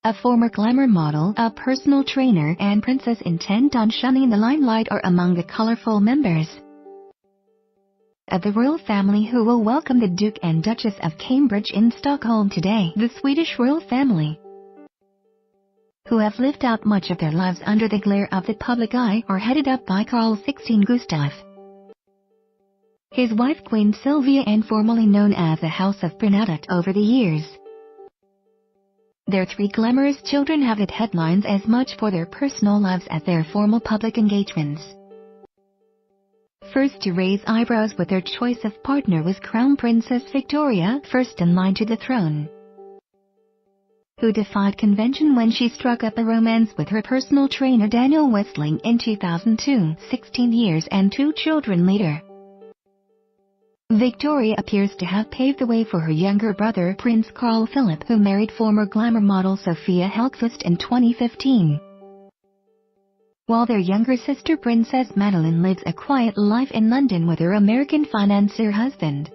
A former glamour model, a personal trainer and princess intent on shunning the limelight are among the Colourful members of the royal family who will welcome the Duke and Duchess of Cambridge in Stockholm today. The Swedish royal family, who have lived out much of their lives under the glare of the public eye, are headed up by Carl XVI Gustaf, his wife Queen Sylvia, and formerly known as the House of Bernadotte over the years. Their three glamorous children have hit headlines as much for their personal lives as their formal public engagements. First to raise eyebrows with their choice of partner was Crown Princess Victoria, first in line to the throne, who defied convention when she struck up a romance with her personal trainer Daniel Westling in 2002, 16 years and 2 children later. Victoria appears to have paved the way for her younger brother Prince Carl Philip, who married former glamour model Sophia Hellqvist in 2015. While their younger sister Princess Madeleine lives a quiet life in London with her American financier husband.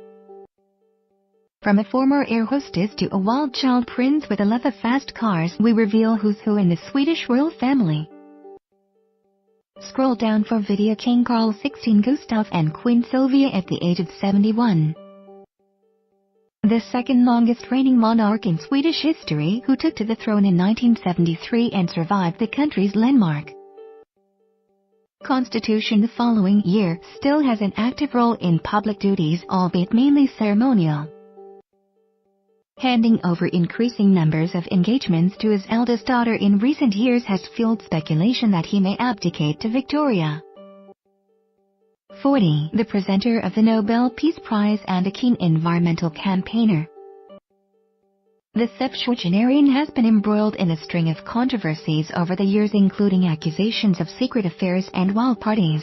From a former air hostess to a wild child prince with a love of fast cars, we reveal who's who in the Swedish royal family. Scroll down for video. King Carl XVI Gustaf and Queen Sylvia at the age of 71. The second longest reigning monarch in Swedish history, who took to the throne in 1973 and survived the country's landmark constitution the following year, still has an active role in public duties, albeit mainly ceremonial, handing over increasing numbers of engagements to his eldest daughter in recent years has fueled speculation that he may abdicate to Victoria. 40. The presenter of the Nobel Peace Prize and a keen environmental campaigner. The septuagenarian has been embroiled in a string of controversies over the years, including accusations of secret affairs and wild parties.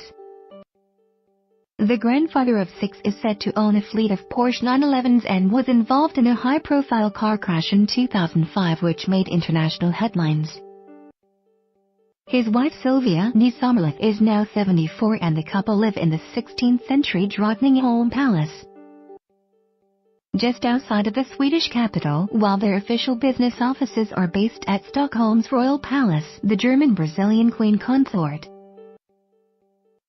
The grandfather of 6 is said to own a fleet of Porsche 911s and was involved in a high-profile car crash in 2005 which made international headlines. His wife Sylvia Sommerleth is now 74 and the couple live in the 16th century Drottningholm Palace, just outside of the Swedish capital, while their official business offices are based at Stockholm's Royal Palace. The German-Brazilian Queen Consort,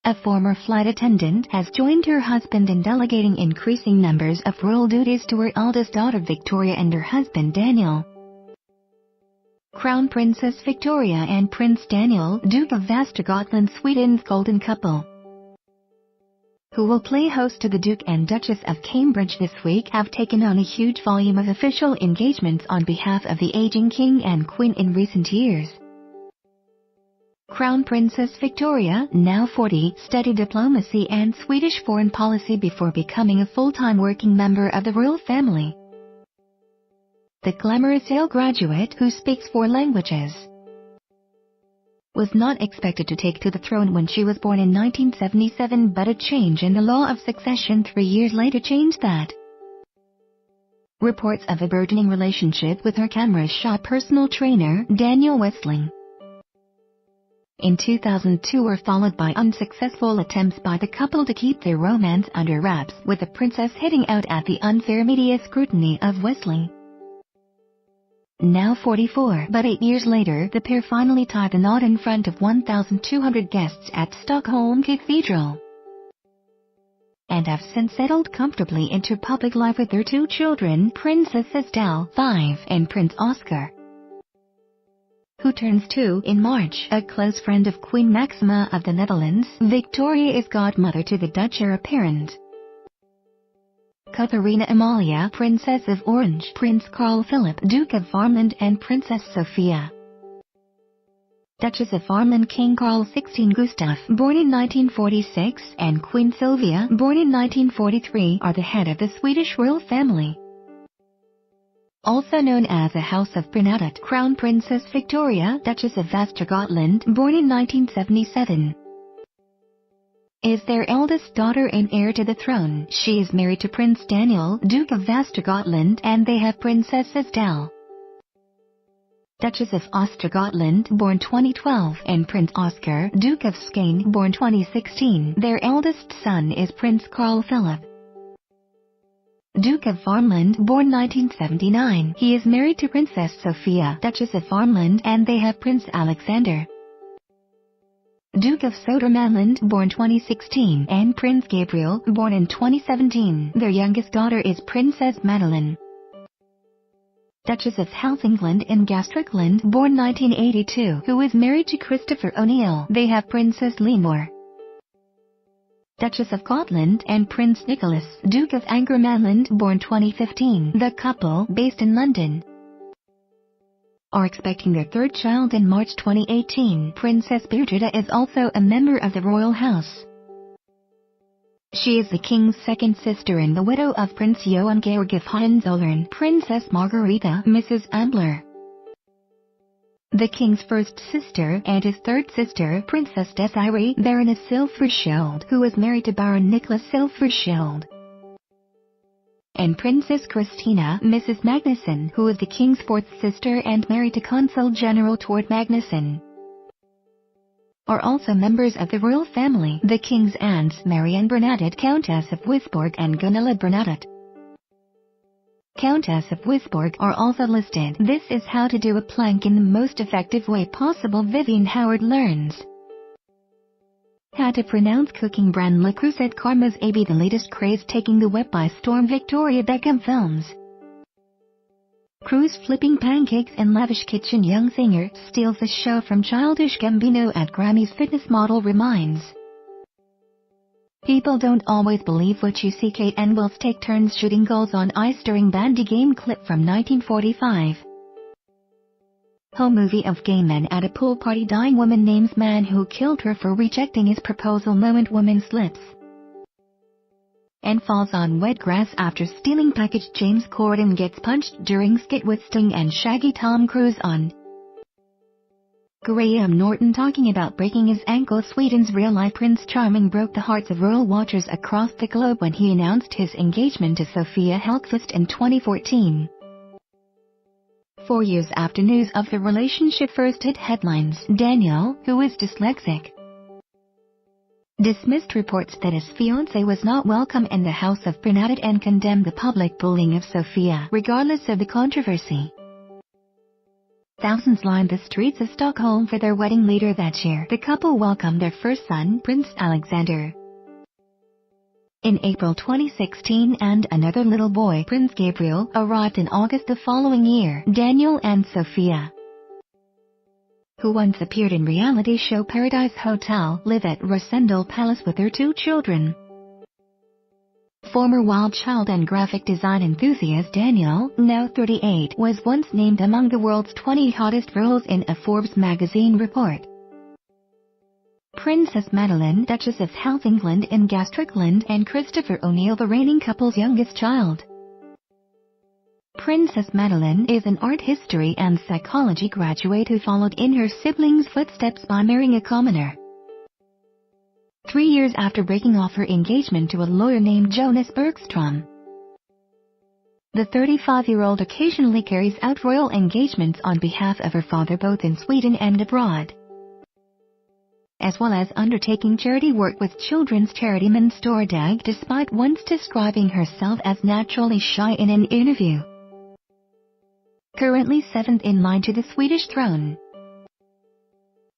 a former flight attendant, has joined her husband in delegating increasing numbers of royal duties to her eldest daughter Victoria and her husband Daniel. Crown Princess Victoria and Prince Daniel, Duke of Västergötland, Sweden's golden couple, who will play host to the Duke and Duchess of Cambridge this week, have taken on a huge volume of official engagements on behalf of the aging King and Queen in recent years. Crown Princess Victoria, now 40, studied diplomacy and Swedish foreign policy before becoming a full-time working member of the royal family. The glamorous Yale graduate, who speaks 4 languages, was not expected to take to the throne when she was born in 1977, but a change in the law of succession 3 years later changed that. Reports of a burgeoning relationship with her camera-shy personal trainer, Daniel Westling, in 2002 were followed by unsuccessful attempts by the couple to keep their romance under wraps, with the princess hitting out at the unfair media scrutiny of Westling. Now 44, but 8 years later, the pair finally tied the knot in front of 1,200 guests at Stockholm Cathedral, and have since settled comfortably into public life with their 2 children, Princess Estelle, 5, and Prince Oscar, who turns 2 in March. A close friend of Queen Maxima of the Netherlands, Victoria is godmother to the Dutch heir apparent Catharina Amalia, Princess of Orange, Prince Carl Philip, Duke of Varmland, and Princess Sophia, Duchess of Varmland. King Carl XVI Gustaf, born in 1946, and Queen Sylvia, born in 1943, are the head of the Swedish royal family. Also known as the House of Bernadotte, Crown Princess Victoria, Duchess of Västergötland, born in 1977, is their eldest daughter and heir to the throne. She is married to Prince Daniel, Duke of Västergötland, and they have Princess Estelle, Duchess of Östergötland, born 2012, and Prince Oscar, Duke of Skane, born 2016. Their eldest son is Prince Carl Philip, Duke of Farmland, born 1979. He is married to Princess Sophia, Duchess of Farmland, and they have Prince Alexander. Duke of Södermanland, born 2016, and Prince Gabriel, born in 2017. Their youngest daughter is Princess Madeleine, Duchess of Hälsingland and Gästrikland, born 1982, who is married to Christopher O'Neill. They have Princess Leonor, Duchess of Gotland, and Prince Nicholas, Duke of Angermanland, born 2015. The couple, based in London, are expecting their third child in March 2018. Princess Beatrida is also a member of the royal house. She is the king's second sister and the widow of Prince Johan Georg of Hohenzollern. Princess Margareta, Mrs. Ambler, the king's first sister, and his third sister, Princess Desiree, Baroness Silferschild, who is married to Baron Nicholas Silferschild, and Princess Christina, Mrs. Magnusson, who is the king's fourth sister and married to Consul General Tord Magnusson, are also members of the royal family. The king's aunts, Marianne Bernadette, Countess of Wisborg, and Gunilla Bernadotte, Countess of Wisborg, are also listed. This is how to do a plank in the most effective way possible. Vivian Howard learns how to pronounce cooking brand Le Creuset Karma's AB. The latest craze taking the web by storm. Victoria Beckham films cruise flipping pancakes in lavish kitchen. Young singer steals the show from Childish Gambino at Grammys. Fitness model reminds people don't always believe what you see. Kate and Will take turns shooting goals on ice during bandy game. Clip from 1945. Home movie of gay men at a pool party. Dying woman names man who killed her for rejecting his proposal. Moment woman slips and falls on wet grass after stealing package. James Corden gets punched during skit with Sting and Shaggy. Tom Cruise on Graham Norton talking about breaking his ankle. Sweden's real-life Prince Charming broke the hearts of royal watchers across the globe when he announced his engagement to Sofia Hellqvist in 2014. 4 years after news of the relationship first hit headlines, Daniel, who is dyslexic, dismissed reports that his fiancée was not welcome in the house of Bernadotte and condemned the public bullying of Sofia. Regardless of the controversy, thousands lined the streets of Stockholm for their wedding later that year. The couple welcomed their first son, Prince Alexander, in April 2016, and another little boy, Prince Gabriel, arrived in August the following year. Daniel and Sofia, who once appeared in reality show Paradise Hotel, live at Rosendal Palace with their 2 children. Former Wild Child and graphic design enthusiast Daniel, now 38, was once named among the world's 20 hottest girls in a Forbes magazine report. Princess Madeleine, Duchess of Hälsingland and Gästrikland, and Christopher O'Neill, the reigning couple's youngest child. Princess Madeleine is an art history and psychology graduate who followed in her siblings' footsteps by marrying a commoner. 3 years after breaking off her engagement to a lawyer named Jonas Bergstrom, the 35-year-old occasionally carries out royal engagements on behalf of her father both in Sweden and abroad, as well as undertaking charity work with children's charity Mönsterdag, despite once describing herself as naturally shy in an interview. Currently 7th in line to the Swedish throne,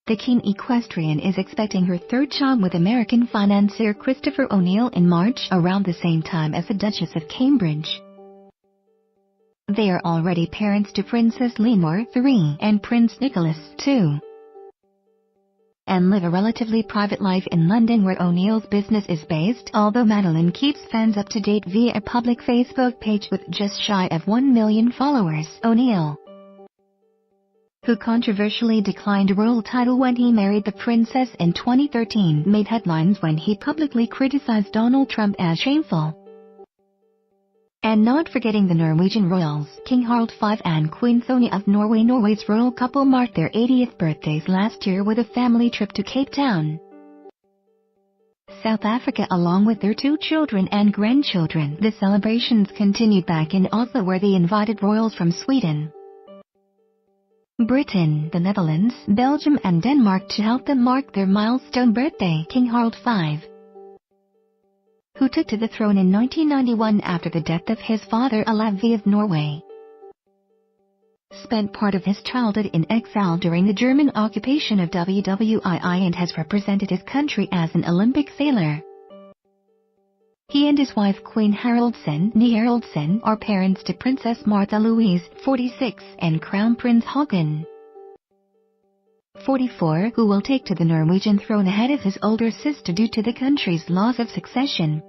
the keen equestrian is expecting her third child with American financier Christopher O'Neill in March, around the same time as the Duchess of Cambridge. They are already parents to Princess Leonor, 3, and Prince Nicholas, 2, and live a relatively private life in London where O'Neill's business is based, although Madeleine keeps fans up to date via a public Facebook page with just shy of 1 million followers. O'Neill, who controversially declined a royal title when he married the princess in 2013, made headlines when he publicly criticized Donald Trump as shameful. And not forgetting the Norwegian royals, King Harald V and Queen Sonja of Norway. Norway's royal couple marked their 80th birthdays last year with a family trip to Cape Town, South Africa, along with their 2 children and grandchildren. The celebrations continued back in Oslo, where they invited royals from Sweden, Britain, the Netherlands, Belgium and Denmark to help them mark their milestone birthday. King Harald V, who took to the throne in 1991 after the death of his father Olav V of Norway. Spent part of his childhood in exile during the German occupation of WWII and has represented his country as an Olympic sailor. He and his wife Queen Haraldsen are parents to Princess Martha Louise, 46, and Crown Prince Haakon, 44, who will take to the Norwegian throne ahead of his older sister due to the country's laws of succession.